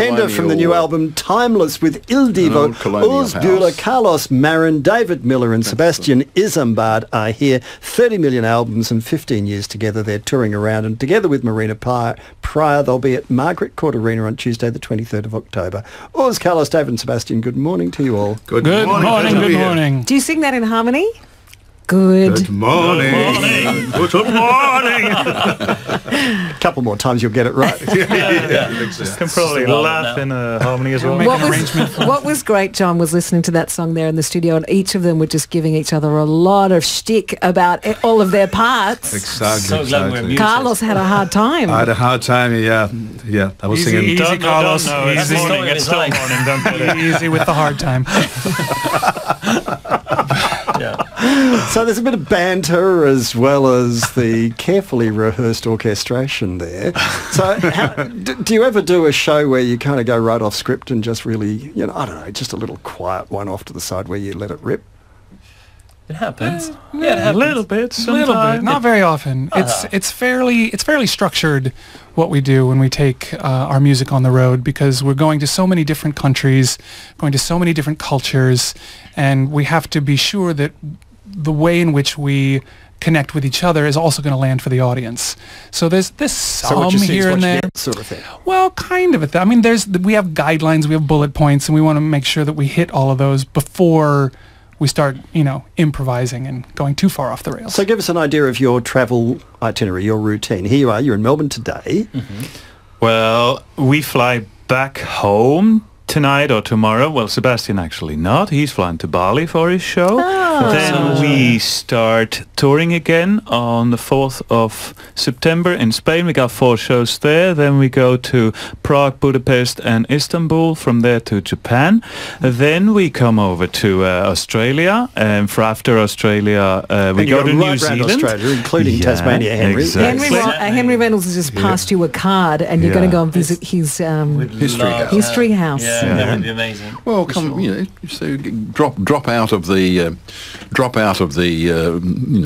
Tender from the new album Timeless with Il Divo, Urs Bueller, Carlos Marin, David Miller and Sebastian Isambard are here. 30 million albums and 15 years together. They're touring around, and together with Marina Pryor, they'll be at Margaret Court Arena on Tuesday the 23rd of October. Urs, Carlos, David and Sebastian, good morning to you all. Good morning. Good morning. Do you sing that in harmony? Good morning. Good morning. A couple more times you'll get it right. Can probably laugh in a harmony as well. What was great, John, was listening to that song there in the studio, and each of them were just giving each other a lot of shtick about all of their parts. Exactly. Carlos had a hard time. I had a hard time, yeah. I was singing... Easy, Carlos. Easy. It's still morning, don't do it. Easy with the hard time. So there's a bit of banter as well as the carefully rehearsed orchestration there. So do you ever do a show where you kind of go right off script and just really, I don't know, just a little quiet one off to the side where you let it rip? It happens. It happens. A little bit, not very often. It's fairly structured what we do when we take our music on the road, because we're going to so many different countries, going to so many different cultures, and we have to be sure that the way in which we connect with each other is also going to land for the audience. So there's this some here and there, sort of thing. Well, kind of. I mean, we have guidelines, we have bullet points, and we want to make sure that we hit all of those before we start, improvising and going too far off the rails. So give us an idea of your travel itinerary, your routine. Here you are, you're in Melbourne today. Mm-hmm. Well, we fly back home tonight or tomorrow. Well, Sebastian actually not. He's flying to Bali for his show. Then we start touring again on the 4th of September in Spain. We got 4 shows there. Then we go to Prague, Budapest and Istanbul. From there to Japan. Then we come over to Australia. And after Australia, we go to New Zealand. Australia, including Tasmania, Henry. Exactly. Henry Reynolds has just passed you a card, and you're going to go and visit his history house. Yeah, that would be amazing. Well, so drop out of the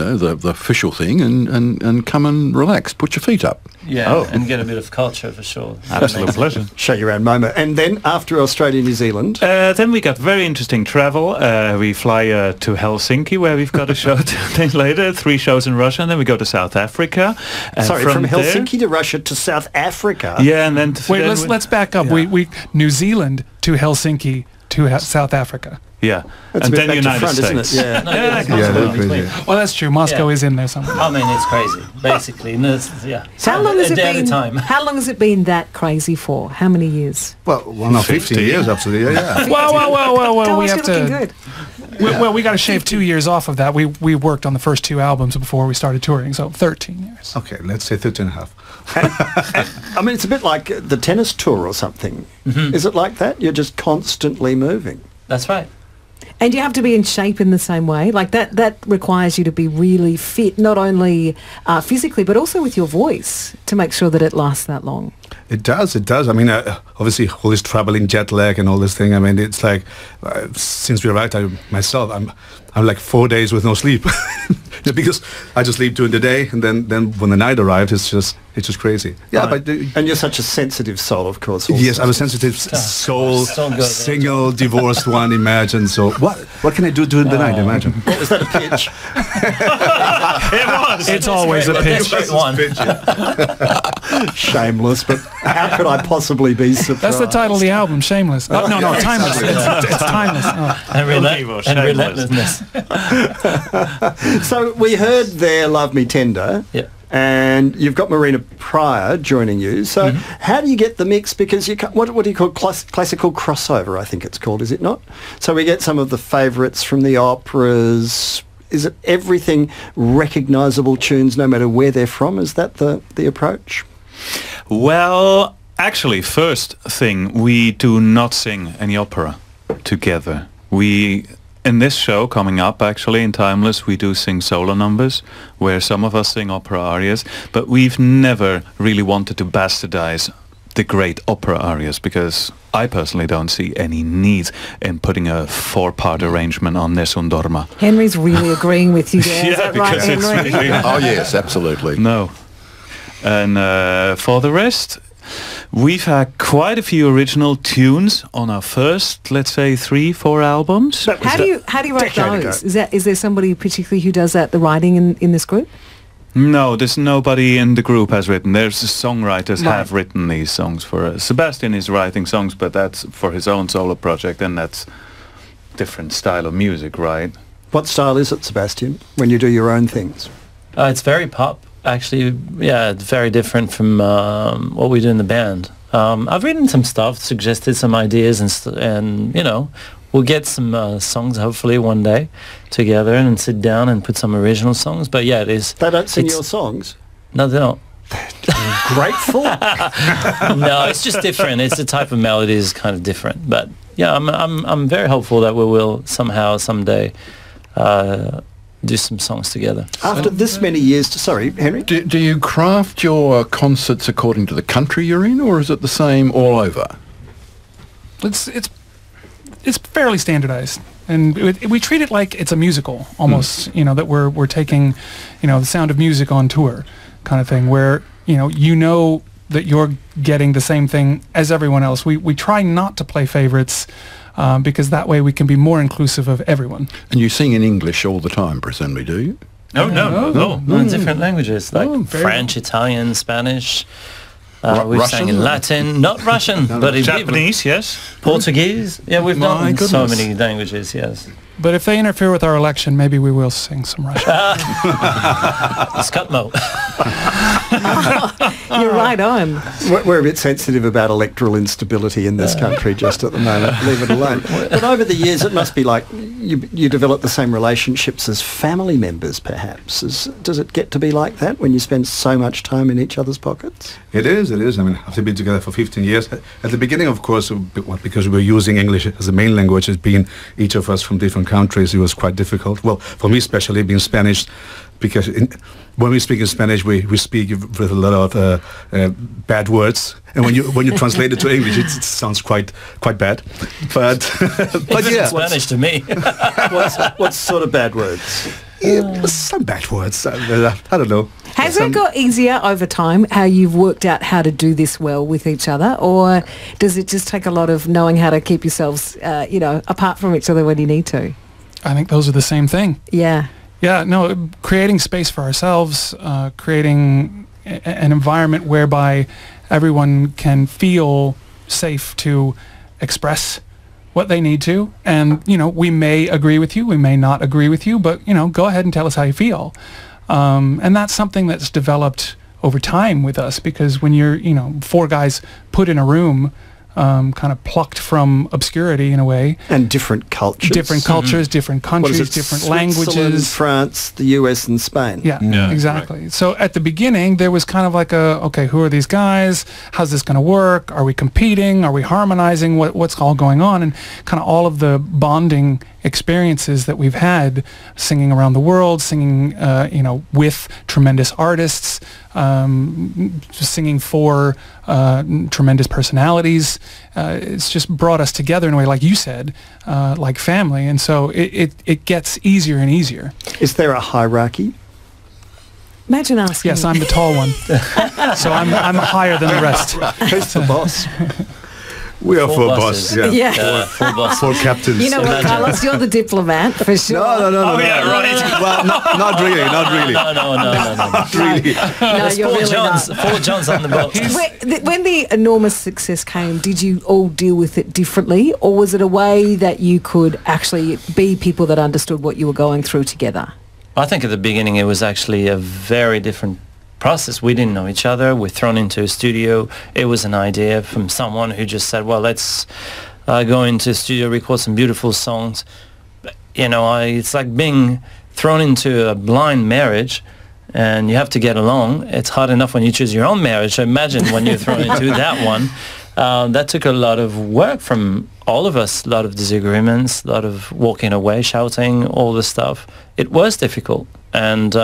the official thing and come and relax. Put your feet up. Yeah, and get a bit of culture for sure. Absolute pleasure. Show you around MoMA. And then after Australia, New Zealand? Then we got very interesting travel. We fly to Helsinki, where we've got a show 2 days later, 3 shows in Russia, and then we go to South Africa. Sorry, from Helsinki to Russia to South Africa? Yeah, and then... let's back up. Yeah. We New Zealand to Helsinki to South Africa. Yeah, that's and then United States. Isn't it? Yeah. Well, that's true. Moscow is in there somewhere. I mean, it's crazy, basically. How long has it been that crazy for? How many years? Well, 15 years, absolutely. Yeah. Well, we have to. Good. Well, we got to shave 2 years off of that. We worked on the first 2 albums before we started touring, so 13 years. Okay, let's say 13 and a half. I mean, it's a bit like the tennis tour or something. Mm-hmm. Is it like that? You're just constantly moving. That's right. And you have to be in shape in the same way. Like that requires you to be really fit, not only physically, but also with your voice to make sure that it lasts that long. It does. I mean, obviously, all this traveling, jet lag and all this thing. I mean, it's like, since we arrived, I'm like 4 days with no sleep. Because I just sleep during the day, and then when the night arrived, it's just crazy. Yeah, right. And you're such a sensitive soul, of course. Also. Yes, I'm a sensitive soul, single, divorced one. Imagine. So what can I do during the night? Imagine. Was that a pitch? It was. It's always a pitch. Shameless, but how could I possibly be surprised? That's the title of the album, Shameless. No, Timeless. It's Timeless. Oh. And relentlessness. So we heard there Love Me Tender. Yeah. And you've got Marina Pryor joining you. So how do you get the mix? Because what do you call classical crossover, I think it's called, is it not? So we get some of the favourites from the operas. Is it everything recognisable tunes no matter where they're from? Is that the approach? Well, actually, first thing, we do not sing any opera together. In this show coming up, actually, in Timeless, we do sing solo numbers, where some of us sing opera arias, but we've never really wanted to bastardize the great opera arias, because I personally don't see any need in putting a 4-part arrangement on Nessun Dorma. Henry's really agreeing with you there. Is that right, Henry? Oh, yes, absolutely. No. And for the rest, We've had quite a few original tunes on our first, let's say, 3-4 albums. How do you write decade those? ago. Is there somebody particularly who does the writing in this group? No, there's nobody in the group has written. There's the songwriters have written these songs for us. Sebastian is writing songs, but that's for his own solo project, and that's different style of music, right? What style is it, Sebastian, when you do your own things? It's very pop, actually. Yeah, it's very different from what we do in the band. I've written some stuff, suggested some ideas, and you know, we'll get some songs hopefully one day together and sit down and put some original songs. But yeah, it is. They don't sing your songs? No, they don't. Grateful? No, it's just different. It's the type of melody is kind of different. But yeah, I'm very hopeful that we will somehow someday do some songs together. After this many years, sorry, Henry? Do you craft your concerts according to the country you're in, or is it the same all over? It's fairly standardized, and we treat it like it's a musical almost. You know, that we're taking, you know, the Sound of Music on tour kind of thing, where you know that you're getting the same thing as everyone else. We try not to play favorites because that way we can be more inclusive of everyone. And you sing in English all the time, presumably, do you? No, in different languages like French, Italian, Spanish. We've sang in Latin, not Russian, but in Japanese, yes. Portuguese. Yeah, we've done so many languages, yes. But if they interfere with our election, maybe we will sing some Russian. Scutmo. You're right on. We're a bit sensitive about electoral instability in this country just at the moment. Leave it alone. But over the years, it must be like you develop the same relationships as family members, perhaps. Does it get to be like that when you spend so much time in each other's pockets? It is. I mean, after being together for 15 years, at the beginning, of course, because we were using English as a main language, as being each of us from different countries, it was quite difficult. Well, for me especially, being Spanish, because when we speak in Spanish, we speak with a lot of bad words, and when you translate it to English, it sounds quite bad. But yeah, Spanish to me. What sort of bad words? Some bad words. I don't know. Has it got easier over time, how you've worked out how to do this well with each other, or does it just take a lot of knowing how to keep yourselves, apart from each other when you need to? I think those are the same thing. Yeah. Yeah, no, creating space for ourselves, creating an environment whereby everyone can feel safe to express what they need to. And, we may agree with you, we may not agree with you, but, go ahead and tell us how you feel. And that's something that's developed over time with us, because when you're, 4 guys put in a room, kind of plucked from obscurity in a way. And different cultures. Different cultures, different countries, different languages. France, the US and Spain. Yeah, exactly. Right. So at the beginning, there was kind of like okay, who are these guys? How's this going to work? Are we competing? Are we harmonizing? What's all going on? And kind of all of the bonding experiences that we've had, singing around the world, singing, with tremendous artists, singing for tremendous personalities. It's just brought us together in a way, like you said, like family. And so it gets easier and easier. Is there a hierarchy? Imagine asking. Yes, I'm the tall one. So I'm higher than the rest. Who's the boss? We are 4 bosses. Yeah. 4 bosses. 4 captains. You know what, Carlos? You're the diplomat for sure. No. Yeah, right. Well, not really. No. Not really. No, you're really not. 4 Johns on the box. When the enormous success came, did you all deal with it differently, or was it a way that you could actually be people that understood what you were going through together? I think at the beginning it was actually a very different process. We didn't know each other. We're thrown into a studio. It was an idea from someone who just said, well, let's go into a studio, record some beautiful songs. It's like being thrown into a blind marriage, and you have to get along. It's hard enough when you choose your own marriage. So imagine when you're thrown into that one. That took a lot of work from all of us, a lot of disagreements, a lot of walking away, shouting, all the stuff. It was difficult. And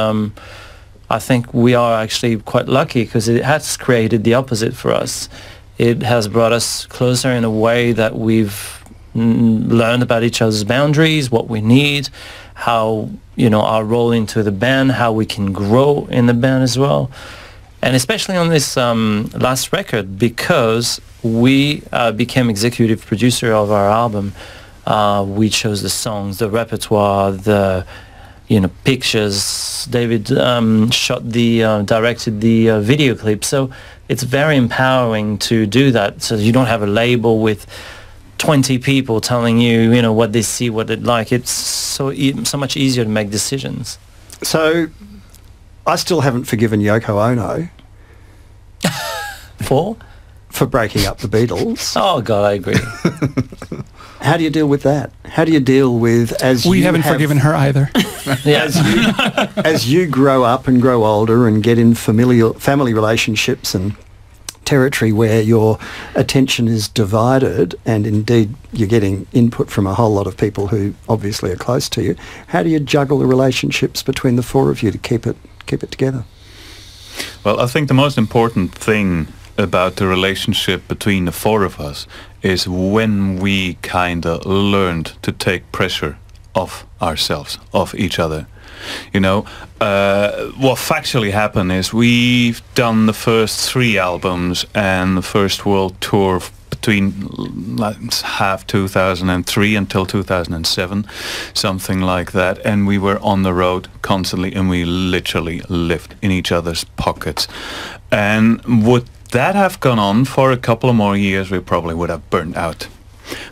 I think we are actually quite lucky, because it has created the opposite for us. It has brought us closer in a way that we've learned about each other's boundaries, what we need, how, our role into the band, how we can grow in the band as well. And especially on this last record, because we became executive producer of our album, we chose the songs, the repertoire, the pictures. David directed the video clip. So it's very empowering to do that. So you don't have a label with 20 people telling you, what they see, what they like. It's so much easier to make decisions. So I still haven't forgiven Yoko Ono. For breaking up the Beatles. Oh, God, I agree. How do you deal with that? How do you deal with, we haven't forgiven her either. as you grow up and grow older and get in family relationships and territory where your attention is divided, and indeed you're getting input from a whole lot of people who obviously are close to you, how do you juggle the relationships between the four of you to keep it together? Well, I think the most important thing about the relationship between the four of us is when we kind of learned to take pressure off ourselves, off each other. What factually happened is we've done the first 3 albums and the first world tour between half 2003 until 2007, something like that, and we were on the road constantly, and we literally lived in each other's pockets. And would that have gone on for a couple of more years, we probably would have burnt out.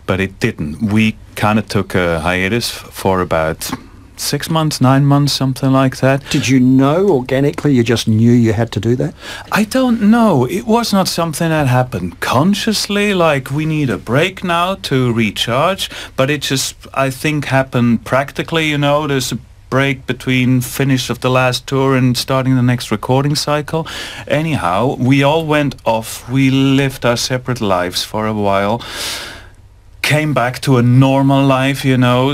But it didn't. We kind of took a hiatus for about 6 months, 9 months, something like that. Did you know organically, you just knew you had to do that? I don't know. It was not something that happened consciously, like we need a break now to recharge, but it just, I think, happened practically. There's a break between finish of the last tour and starting the next recording cycle. Anyhow, we all went off. We lived our separate lives for a while. Came back to a normal life,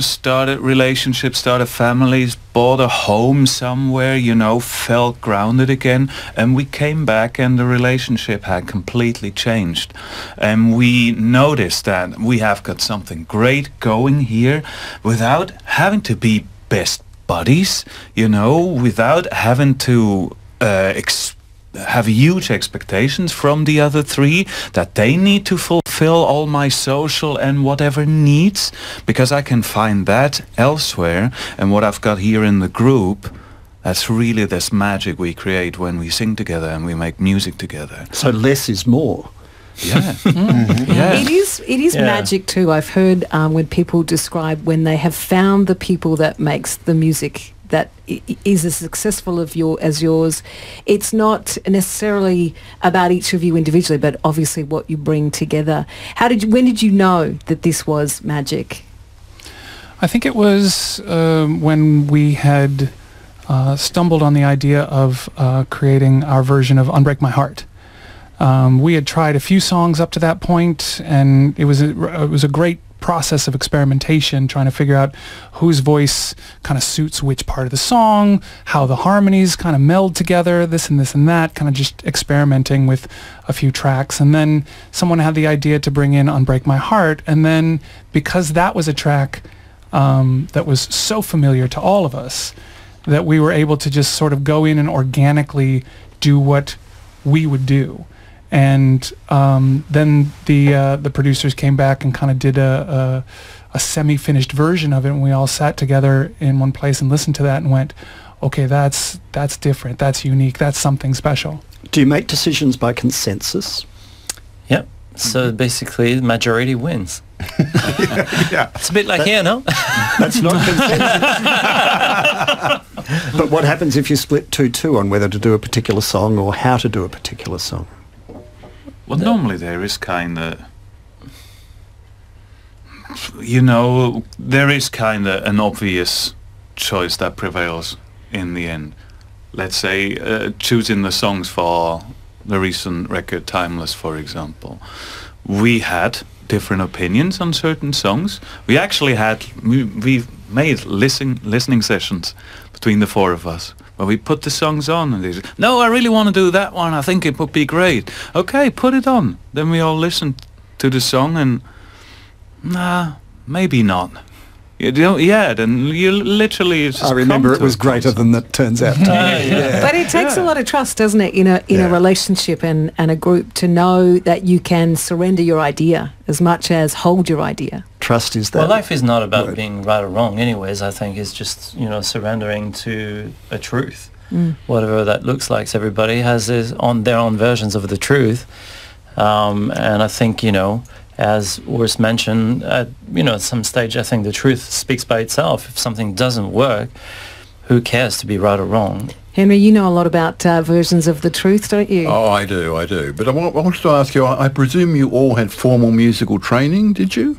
started relationships, started families, bought a home somewhere, felt grounded again. And we came back and the relationship had completely changed. And we noticed that we have got something great going here without having to be best buddies, without having to have huge expectations from the other 3, that they need to fulfill all my social and whatever needs, because I can find that elsewhere. And what I've got here in the group, that's really this magic we create when we sing together and we make music together. So less is more. Yeah. Yeah. It is magic too. I've heard when people describe when they have found the people that makes the music that is as successful as yours. It's not necessarily about each of you individually, but obviously what you bring together. When did you know that this was magic? I think it was when we had stumbled on the idea of creating our version of Unbreak My Heart. We had tried a few songs up to that point, and it was a great process of experimentation, trying to figure out whose voice kind of suits which part of the song, how the harmonies kind of meld together, this and that, kind of just experimenting with a few tracks. And then someone had the idea to bring in Unbreak My Heart, and then because that was a track that was so familiar to all of us, that we were able to just sort of go in and organically do what we would do. And then the producers came back and kind of did a semi-finished version of it, and we all sat together in one place and listened to that and went, okay, that's different, that's unique, that's something special. Do you make decisions by consensus? Yep. So basically, the majority wins. Yeah. It's a bit like here, no? That's not consensus. But what happens if you split 2-2 on whether to do a particular song or how to do a particular song? Well, normally there is kind of, there is kind of an obvious choice that prevails in the end. Let's say choosing the songs for the recent record Timeless, for example. We had different opinions on certain songs. We actually we made listening sessions between the 4 of us. Well, we put the songs on and they said, no, I really want to do that one. I think it would be great. Okay, put it on. Then we all listened to the song and, nah, maybe not. You don't, yeah, then you literally just I remember come it to was a greater concept. than that turns out to be. Yeah. But it takes a lot of trust, doesn't it, in a relationship and a group, to know that you can surrender your idea as much as hold your idea. Trust is that. Well, life is not about word. being right or wrong anyways. I think it's just, surrendering to a truth, whatever that looks like. So everybody has their own versions of the truth. And I think, as Urs mentioned, at some stage, I think the truth speaks by itself. If something doesn't work, who cares to be right or wrong? Henry, you know a lot about versions of the truth, don't you? Oh, I do. But I wanted to ask you, I presume you all had formal musical training, did you?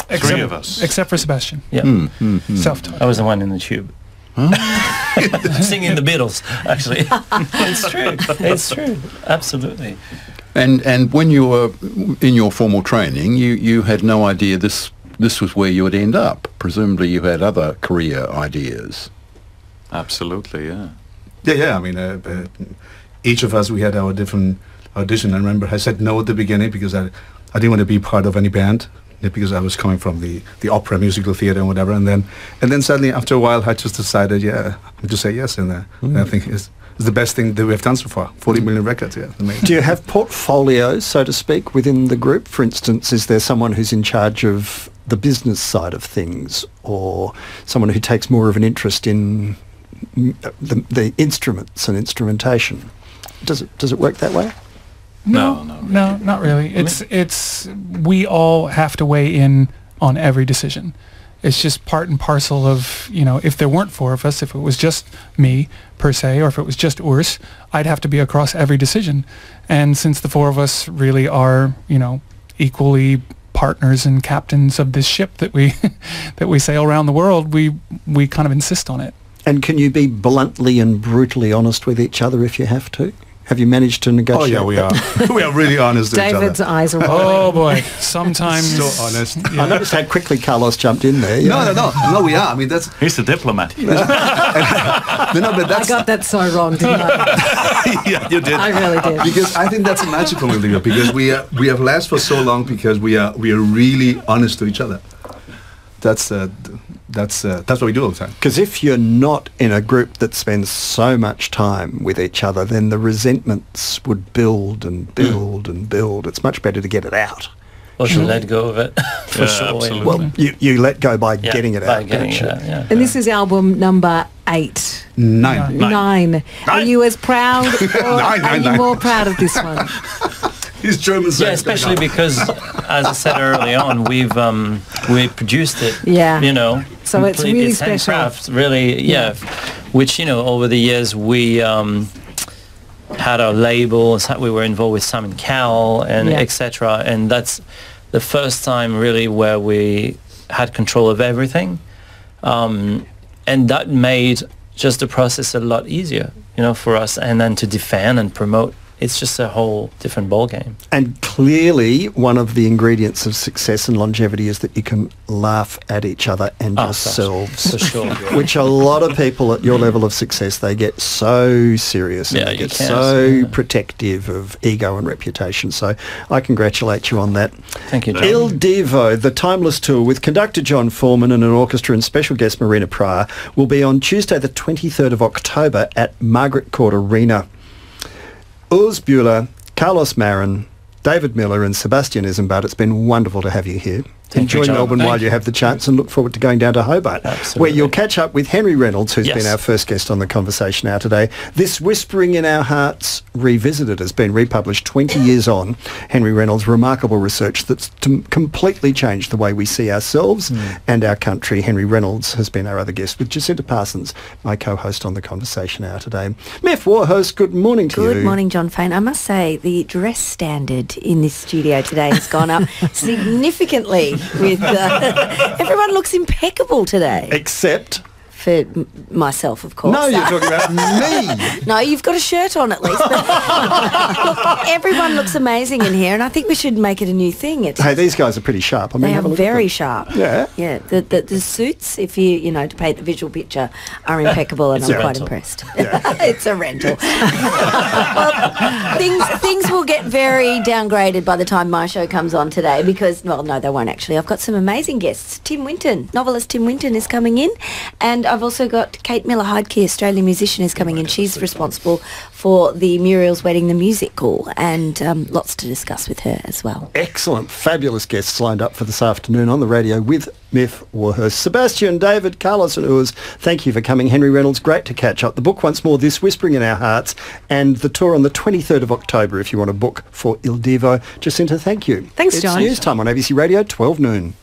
Three of us. Except for Sebastian. Yeah. Self-taught. I was the one in the tube. Singing the Beatles, actually. It's true. Absolutely. And when you were in your formal training, you had no idea this was where you would end up. Presumably you had other career ideas. Absolutely, yeah. Yeah. I mean, each of us, we had our different audition. I remember I said no at the beginning because I didn't want to be part of any band, because I was coming from the opera, musical theatre and whatever. And then suddenly after a while I just decided, to say yes in there. And I think it's the best thing that we've done so far. 40 million records, yeah. Amazing. Do you have portfolios, so to speak, within the group? For instance, is there someone who's in charge of the business side of things, or someone who takes more of an interest in the instruments and instrumentation? Does it work that way? No, not really. It's we all have to weigh in on every decision. It's just part and parcel of, if there weren't four of us, if it was just me per se, or if it was just Urs, I'd have to be across every decision. And since the four of us really are, equally partners and captains of this ship that we that we sail around the world, we kind of insist on it. And can you be bluntly and brutally honest with each other if you have to? Have you managed to negotiate? Oh, yeah, we are. We are really honest with each other. David's eyes are rolling. Oh boy, sometimes So honest. I noticed how quickly Carlos jumped in there. No, we are. I mean, that's... He's a diplomat. No, but that's... I got that so wrong, didn't I? Yeah, you did. I really did. Because I think that's a magical thing, because we have lasted for so long because we are really honest to each other. That's what we do all the time. Because if you're not in a group that spends so much time with each other, then the resentments would build and build and build. It's much better to get it out. Or to let go of it, for sure. absolutely. Well, you let go by getting it out, don't you? And this is album number 8. 9. 9. Are you as proud, or Nine, are you nine. more proud of this one? His German Yeah, especially because, as I said early on, we produced it. Yeah. So it's complete- really it's special. handcraft, really, yeah. Which, over the years we had our labels, we were involved with Simon Cowell and etc. And that's the first time really where we had control of everything. And that made just the process a lot easier, for us, and then to defend and promote. It's just a whole different ballgame. And clearly one of the ingredients of success and longevity is that you can laugh at each other and yourselves. For sure. Which a lot of people at your level of success, they get so serious and Yeah, they you get can, so yeah. protective of ego and reputation. So I congratulate you on that. Thank you, John. Il Divo, the Timeless Tour with conductor John Foreman and an orchestra and special guest Marina Pryor will be on Tuesday the 23rd of October at Margaret Court Arena. Urs Buehler, Carlos Marin, David Miller and Sebastian Isambard, it's been wonderful to have you here. Thank you, Enjoy John. Melbourne Thank while you have the chance and look forward to going down to Hobart, Absolutely. where you'll catch up with Henry Reynolds, who's Yes. been our first guest on the Conversation Hour today. This Whispering in Our Hearts Revisited has been republished 20 years on. Henry Reynolds' remarkable research that's completely changed the way we see ourselves and our country. Henry Reynolds has been our other guest with Jacinta Parsons, my co-host on the Conversation Hour today. Mef Warhurst, good morning to you. Good morning, John Faine. I must say the dress standard in this studio today has gone up significantly with... everyone looks impeccable today. Except... for myself, of course. No, you're talking about me. No, you've got a shirt on at least. But look, everyone looks amazing in here, and I think we should make it a new thing. Hey, these guys are pretty sharp. I mean, They have a are look at very them. sharp. Yeah. Yeah. The suits, if you know, to paint the visual picture, are impeccable, and It's a I'm quite rental. impressed. It's a rental. Well, things will get very downgraded by the time my show comes on today because, well, no, they won't actually. I've got some amazing guests. Tim Winton, novelist Tim Winton is coming in, and I've also got Kate Miller-Heidke, Australian musician, is coming in. She's responsible for the Muriel's Wedding, the musical, and lots to discuss with her as well. Excellent, fabulous guests lined up for this afternoon on the radio with Miff Warhurst. Sebastian, David, Carlos and Urs, thank you for coming. Henry Reynolds, great to catch up. The book once more, This Whispering in Our Hearts, and the tour on the 23rd of October if you want to book for Il Divo. Jacinta, thank you. Thanks, It's John. news time on ABC Radio, 12 noon.